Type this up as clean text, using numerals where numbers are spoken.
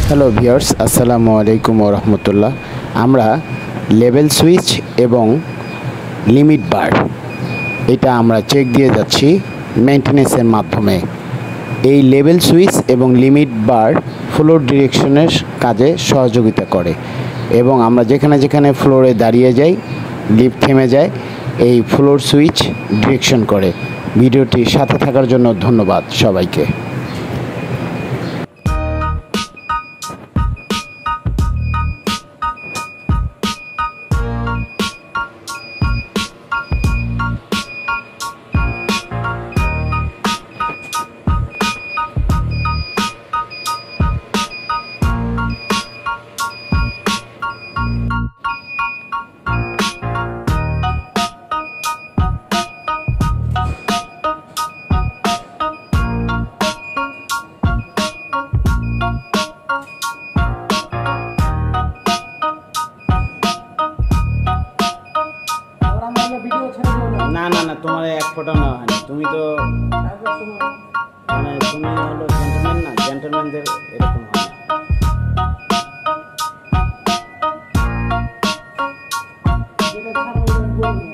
Hello viewers, আসসালামু আলাইকুম ওয়া রাহমাতুল্লাহ। আমরা লেভেল সুইচ এবং লিমিট বার এটা আমরা চেক দিয়ে যাচ্ছি মেইনটেনেন্সের মাধ্যমে। এই লেভেল সুইচ এবং লিমিট বার ফ্লোর ডিরেকশনের কাজে সহযোগিতা করে এবং আমরা যেখানে যেখানে ফ্লোরে দাঁড়িয়ে যাই, লিফট থেমে যায়, এই ফ্লোর সুইচ ডিরেকশন করে। ভিডিওটির সাথে থাকার জন্য ধন্যবাদ সবাইকে। না না না, তোমার এক ফোঁটা নেওয়া হয়নি। তুমি তো তুমি হলো জেন্টলম্যান না, জেন্টলম্যানদের এরকম হয় না।